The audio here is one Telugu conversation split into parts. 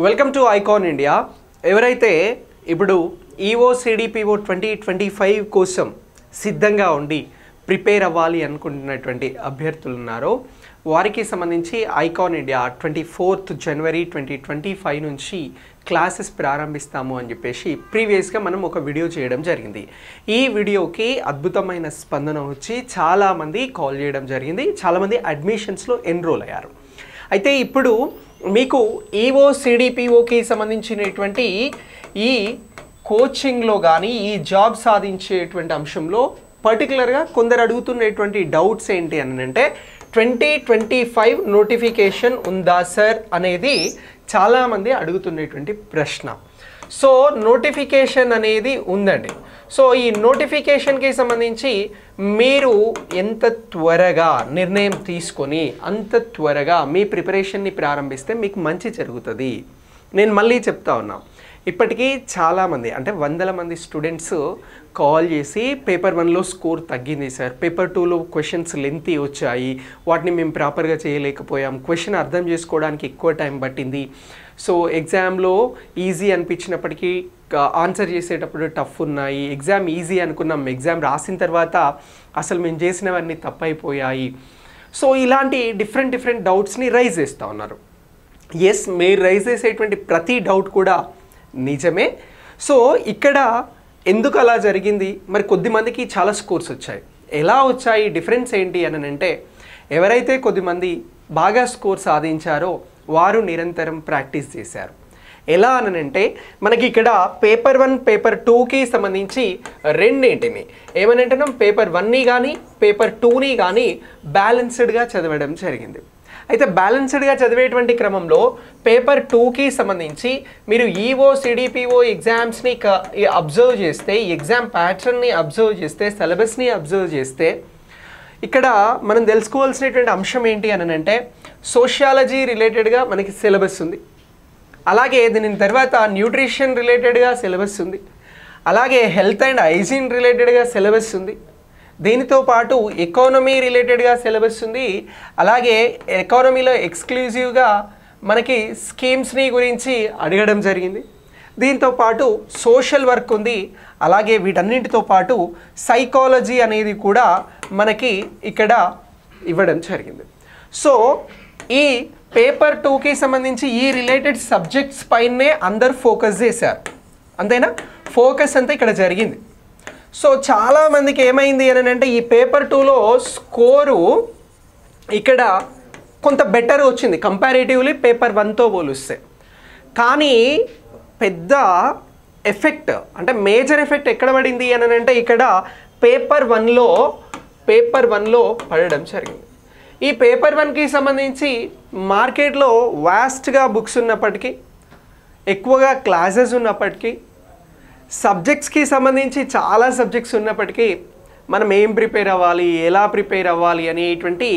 Welcome to icon India. ఎవరైతే ఇప్పుడు ఈఓ సిడిపిఓ 2025 కోసం సిద్ధంగా ఉండి ప్రిపేర్ అవ్వాలి అనుకుంటున్నటువంటి అభ్యర్థులు ఉన్నారో వారికి సంబంధించి ఐకాన్ ఇండియా 24th జనవరి 2025 నుంచి క్లాసెస్ ప్రారంభిస్తాము అని చెప్పేసి ప్రీవియస్గా మనం ఒక వీడియో చేయడం జరిగింది. ఈ వీడియోకి అద్భుతమైన స్పందన వచ్చి చాలామంది కాల్ చేయడం జరిగింది, చాలామంది అడ్మిషన్స్లో ఎన్రోల్ అయ్యారు. అయితే ఇప్పుడు మీకు ఈఓ సిడిపిఓకి సంబంధించినటువంటి ఈ కోచింగ్లో కానీ ఈ జాబ్ సాధించేటువంటి అంశంలో పర్టికులర్గా కొందరు అడుగుతున్నటువంటి డౌట్స్ ఏంటి అని అంటే 2025 నోటిఫికేషన్ ఉందా సార్ అనేది చాలామంది అడుగుతున్నటువంటి ప్రశ్న. సో నోటిఫికేషన్ అనేది ఉందండి. సో ఈ నోటిఫికేషన్కి సంబంధించి మీరు ఎంత త్వరగా నిర్ణయం తీసుకొని అంత త్వరగా మీ ప్రిపరేషన్ని ప్రారంభిస్తే మీకు మంచి జరుగుతుంది. నేను మళ్ళీ చెప్తా ఉన్నా, ఇప్పటికీ చాలామంది అంటే వందల మంది స్టూడెంట్స్ కాల్ చేసి పేపర్ 1లో స్కోర్ తగ్గింది సార్, పేపర్ 2లో క్వశ్చన్స్ లెంతీ వచ్చాయి, వాటిని మేము ప్రాపర్గా చేయలేకపోయాం, క్వశ్చన్ అర్థం చేసుకోవడానికి ఎక్కువ టైం పట్టింది, సో ఎగ్జామ్లో ఈజీ అనిపించినప్పటికీ ఆన్సర్ చేసేటప్పుడు టఫ్ ఉన్నాయి, ఎగ్జామ్ ఈజీ అనుకున్నాం, ఎగ్జామ్ రాసిన తర్వాత అసలు మేము చేసినవన్నీ తప్పైపోయాయి. సో ఇలాంటి డిఫరెంట్ డౌట్స్ని రైజ్ చేస్తూ ఉన్నారు. ఎస్, మీరు రైజ్ చేసేటువంటి ప్రతి డౌట్ కూడా నిజమే. సో ఇక్కడ ఎందుకు అలా జరిగింది, మరి కొద్దిమందికి చాలా స్కోర్స్ వచ్చాయి, ఎలా వచ్చాయి, డిఫరెన్స్ ఏంటి అని అంటే ఎవరైతే కొద్దిమంది బాగా స్కోర్ సాధించారో వారు నిరంతరం ప్రాక్టీస్ చేశారు. ఎలా అనంటే మనకి ఇక్కడ పేపర్ 1 పేపర్ 2కి సంబంధించి రెండింటిని ఏమనంటున్నాం, పేపర్ 1ని కానీ పేపర్ 2ని కానీ బ్యాలెన్స్డ్గా చదవడం జరిగింది. అయితే బ్యాలెన్స్డ్గా చదివేటువంటి క్రమంలో పేపర్ 2కి సంబంధించి మీరు ఈఓ సిడిపిఓ ఎగ్జామ్స్ని అబ్జర్వ్ చేస్తే, ఈ ఎగ్జామ్ ప్యాటర్న్ని అబ్జర్వ్ చేస్తే, సిలబస్ని అబ్జర్వ్ చేస్తే ఇక్కడ మనం తెలుసుకోవాల్సినటువంటి అంశం ఏంటి అని అంటే సోషియాలజీ రిలేటెడ్గా మనకి సిలబస్ ఉంది, అలాగే దీని తర్వాత న్యూట్రిషన్ రిలేటెడ్గా సిలబస్ ఉంది, అలాగే హెల్త్ అండ్ హైజీన్ రిలేటెడ్గా సిలబస్ ఉంది, దీనితో పాటు ఎకానమీ రిలేటెడ్గా సిలబస్ ఉంది, అలాగే ఎకానమీలో ఎక్స్క్లూజివ్గా మనకి స్కీమ్స్ని గురించి అడగడం జరిగింది, దీంతో పాటు సోషల్ వర్క్ ఉంది, అలాగే వీటన్నింటితో పాటు సైకాలజీ అనేది కూడా మనకి ఇక్కడ ఇవ్వడం జరిగింది. సో ఈ పేపర్ 2కి సంబంధించి ఈ రిలేటెడ్ సబ్జెక్ట్స్ పైనే అందరు ఫోకస్ చేశారు, అంతేనా, ఫోకస్ అంతా ఇక్కడ జరిగింది. సో చాలామందికి ఏమైంది అని అంటే ఈ పేపర్ 2లో స్కోరు ఇక్కడ కొంత బెటర్ వచ్చింది కంపారిటివ్లీ పేపర్ 1తో పోలిస్తే, కానీ పెద్ద ఎఫెక్ట్ అంటే మేజర్ ఎఫెక్ట్ ఎక్కడ పడింది అని అంటే ఇక్కడ పేపర్ 1లో పడడం జరిగింది. ఈ పేపర్ 1కి సంబంధించి మార్కెట్లో వాస్ట్గా బుక్స్ ఉన్నప్పటికీ, ఎక్కువగా క్లాసెస్ ఉన్నప్పటికీ, సబ్జెక్ట్స్కి సంబంధించి చాలా సబ్జెక్ట్స్ ఉన్నప్పటికీ మనం ఏం ప్రిపేర్ అవ్వాలి, ఎలా ప్రిపేర్ అవ్వాలి అనేటువంటి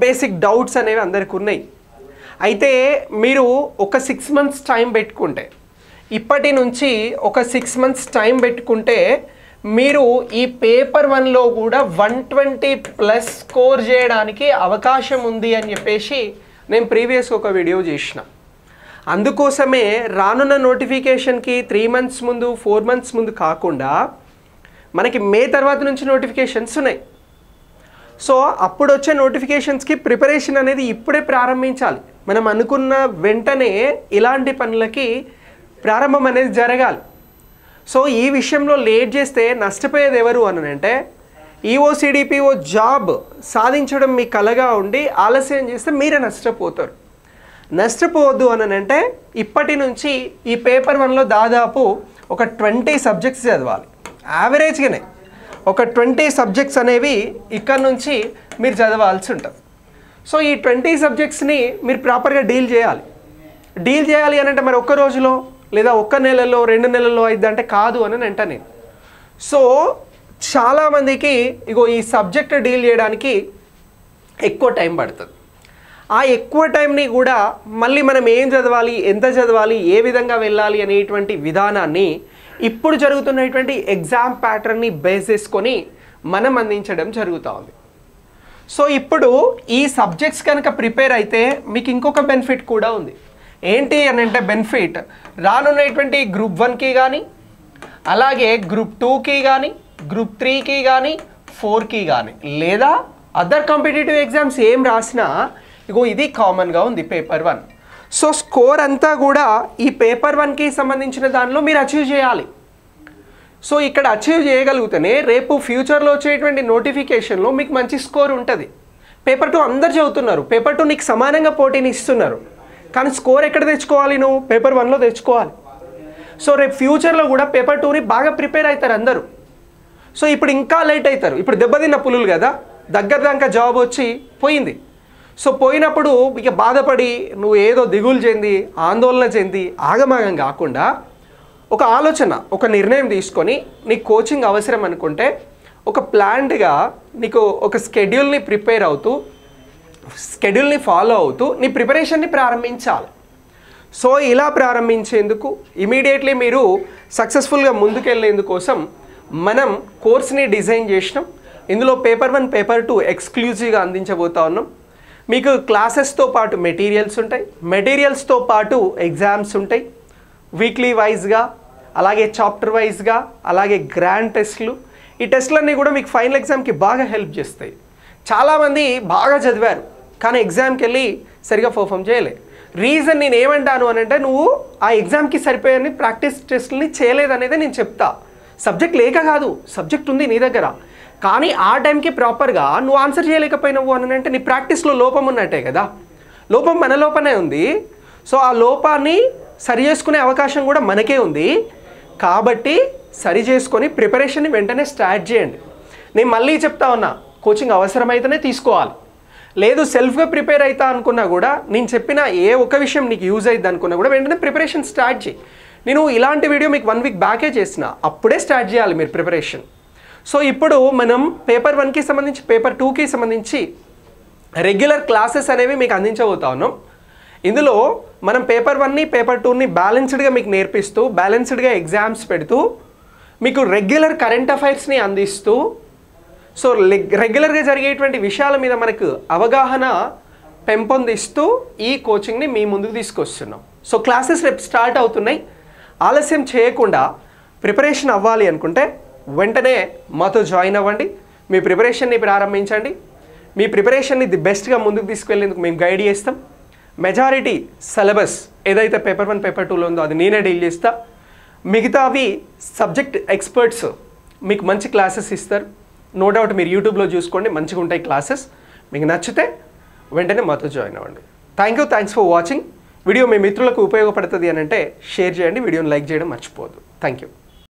బేసిక్ డౌట్స్ అనేవి అందరికి ఉన్నాయి. అయితే మీరు ఒక 6 months టైం పెట్టుకుంటే, ఇప్పటి నుంచి ఒక 6 months టైం పెట్టుకుంటే మీరు ఈ పేపర్ 1లో కూడా 120+ స్కోర్ చేయడానికి అవకాశం ఉంది అని చెప్పేసి నేను ప్రీవియస్ ఒక వీడియో చేసిన. అందుకోసమే రానున్న నోటిఫికేషన్కి 3 months ముందు 4 months ముందు కాకుండా మనకి మే తర్వాత నుంచి నోటిఫికేషన్స్ ఉన్నాయి. సో అప్పుడు వచ్చే నోటిఫికేషన్స్కి ప్రిపరేషన్ అనేది ఇప్పుడే ప్రారంభించాలి. మనం అనుకున్న వెంటనే ఇలాంటి పనులకి ప్రారంభం అనేది జరగాలి. సో ఈ విషయంలో లేట్ చేస్తే నష్టపోయేది ఎవరు అని అంటే ఈఓ సిడిపిఓ జాబ్ సాధించడం మీ కలగా ఉండి ఆలస్యం చేస్తే మీరే నష్టపోతారు. నష్టపోవద్దు అని అంటే ఇప్పటి నుంచి ఈ పేపర్ 1లో దాదాపు ఒక 20 సబ్జెక్ట్స్ చదవాలి, యావరేజ్గానే ఒక 20 సబ్జెక్ట్స్ అనేవి ఇక్కడ నుంచి మీరు చదవాల్సి ఉంటుంది. సో ఈ 20 సబ్జెక్ట్స్ని మీరు ప్రాపర్గా డీల్ చేయాలి అని అంటే మరి ఒక్క రోజులో లేదా ఒక్క నెలలో 2 నెలల్లో అయిద్దంటే కాదు అని అంటా నేను. సో చాలామందికి ఇగో ఈ సబ్జెక్ట్ డీల్ చేయడానికి ఎక్కువ టైం పడుతుంది. ఆ ఎక్కువ టైంని కూడా మళ్ళీ మనం ఏం చదవాలి, ఎంత చదవాలి, ఏ విధంగా వెళ్ళాలి అనేటువంటి విధానాన్ని ఇప్పుడు జరుగుతున్నటువంటి ఎగ్జామ్ ప్యాటర్న్ని బేస్ చేసుకొని మనం అందించడం జరుగుతూ ఉంది. సో ఇప్పుడు ఈ సబ్జెక్ట్స్ కనుక ప్రిపేర్ అయితే మీకు ఇంకొక బెనిఫిట్ కూడా ఉంది. ఏంటి అని అంటే బెనిఫిట్ రానున్నటువంటి గ్రూప్ 1కి కానీ అలాగే గ్రూప్ 2కి కానీ గ్రూప్ 3కి కానీ 4కి కానీ లేదా అదర్ కాంపిటేటివ్ ఎగ్జామ్స్ ఏం రాసినా ఇగో ఇది కామన్గా ఉంది పేపర్ 1. సో స్కోర్ అంతా కూడా ఈ పేపర్ 1కి సంబంధించిన దానిలో మీరు అచీవ్ చేయాలి. సో ఇక్కడ అచీవ్ చేయగలిగితేనే రేపు ఫ్యూచర్లో వచ్చేటువంటి నోటిఫికేషన్లో మీకు మంచి స్కోర్ ఉంటుంది. పేపర్ 2 అందరు చదువుతున్నారు, పేపర్ 2 నీకు సమానంగా పోటీని ఇస్తున్నారు, కానీ స్కోర్ ఎక్కడ తెచ్చుకోవాలి? నువ్వు పేపర్ 1లో తెచ్చుకోవాలి. సో రేపు ఫ్యూచర్లో కూడా పేపర్ 2ని బాగా ప్రిపేర్ అవుతారు అందరూ. సో ఇప్పుడు ఇంకా లేట్ అవుతారు. ఇప్పుడు దెబ్బతిన్న పులులు కదా, దగ్గర దాకా జాబ్ వచ్చి పోయింది. సో పోయినప్పుడు ఇక బాధపడి నువ్వు ఏదో దిగులు చెంది ఆందోళన చెంది ఆగమాగం కాకుండా ఒక ఆలోచన ఒక నిర్ణయం తీసుకొని నీకు కోచింగ్ అవసరం అనుకుంటే ఒక ప్లాన్డ్గా నీకు ఒక స్కెడ్యూల్ని ప్రిపేర్ అవుతూ స్కెడ్యూల్ని ఫాలో అవుతూ నీ ప్రిపరేషన్ని ప్రారంభించాలి. సో ఇలా ప్రారంభించేందుకు ఇమీడియట్లీ మీరు సక్సెస్ఫుల్గా ముందుకెళ్ళేందుకోసం మనం కోర్స్ని డిజైన్ చేసినాం. ఇందులో పేపర్ 1 పేపర్ 2 ఎక్స్క్లూజివ్గా అందించబోతా ఉన్నాం. మీకు క్లాసెస్తో పాటు మెటీరియల్స్ ఉంటాయి, మెటీరియల్స్తో పాటు ఎగ్జామ్స్ ఉంటాయి వీక్లీ వైజ్గా, అలాగే చాప్టర్ వైజ్గా, అలాగే గ్రాండ్ టెస్ట్లు. ఈ టెస్ట్లన్నీ కూడా మీకు ఫైనల్ ఎగ్జామ్కి బాగా హెల్ప్ చేస్తాయి. చాలామంది బాగా చదివారు కానీ ఎగ్జామ్కి వెళ్ళి సరిగా పర్ఫామ్ చేయలే. రీజన్ నేను ఏమంటాను అని అంటే నువ్వు ఆ ఎగ్జామ్కి సరిపోయని ప్రాక్టీస్ టెస్ట్ని చేయలేదనేది నేను చెప్తా. సబ్జెక్ట్ లేక కాదు, సబ్జెక్ట్ ఉంది నీ దగ్గర, కానీ ఆ టైంకి ప్రాపర్గా నువ్వు ఆన్సర్ చేయలేకపోయినావు అని అంటే నీ ప్రాక్టీస్లో లోపం ఉన్నట్టే కదా. లోపం మన లోపనే ఉంది. సో ఆ లోపాన్ని సరి చేసుకునే అవకాశం కూడా మనకే ఉంది. కాబట్టి సరి చేసుకొని ప్రిపరేషన్ని వెంటనే స్టార్ట్ చేయండి. నేను మళ్ళీ చెప్తా ఉన్నా, కోచింగ్ అవసరమైతేనే తీసుకోవాలి. లేదు సెల్ఫ్గా ప్రిపేర్ అవుతా అనుకున్నా కూడా నేను చెప్పిన ఏ ఒక్క విషయం నీకు యూజ్ అవుతుంది అనుకున్నా కూడా వెంటనే ప్రిపరేషన్ స్టార్ట్ చేయి. నేను ఇలాంటి వీడియో మీకు 1 వీక్ బ్యాకే చేసిన, అప్పుడే స్టార్ట్ చేయాలి మీరు ప్రిపరేషన్. సో ఇప్పుడు మనం పేపర్ 1కి సంబంధించి పేపర్ 2కి సంబంధించి రెగ్యులర్ క్లాసెస్ అనేవి మీకు అందించబోతా ఉన్నాం. ఇందులో మనం పేపర్ 1ని పేపర్ 2ని బ్యాలెన్స్డ్గా మీకు నేర్పిస్తూ బ్యాలెన్స్డ్గా ఎగ్జామ్స్ పెడుతూ మీకు రెగ్యులర్ కరెంట్ అఫైర్స్ని అందిస్తూ సో రెగ్యులర్గా జరిగేటువంటి విషయాల మీద మనకు అవగాహన పెంపొందిస్తూ ఈ కోచింగ్ని మీ ముందుకు తీసుకొస్తున్నాం. సో క్లాసెస్ రేపు స్టార్ట్ అవుతున్నాయి. ఆలస్యం చేయకుండా ప్రిపరేషన్ అవ్వాలి అనుకుంటే వెంటనే మాతో జాయిన్ అవ్వండి, మీ ప్రిపరేషన్ని ప్రారంభించండి. మీ ప్రిపరేషన్ని ది బెస్ట్గా ముందుకు తీసుకెళ్లేందుకు మేము గైడ్ చేస్తాం. మెజారిటీ సిలబస్ ఏదైతే పేపర్ 1 పేపర్ 2లో ఉందో అది నేనే డీల్ చేస్తా. మిగతావి సబ్జెక్ట్ ఎక్స్పర్ట్స్ మీకు మంచి క్లాసెస్ ఇస్తారు. నో డౌట్ మీరు యూట్యూబ్లో చూసుకోండి, మంచిగా ఉంటాయి క్లాసెస్. మీకు నచ్చితే వెంటనే మాతో జాయిన్ అవ్వండి. Thanks for watching. వీడియో మీ మిత్రులకు ఉపయోగపడుతుంది అని అంటే షేర్ చేయండి, వీడియోని లైక్ చేయడం మర్చిపోవద్దు. Thank you.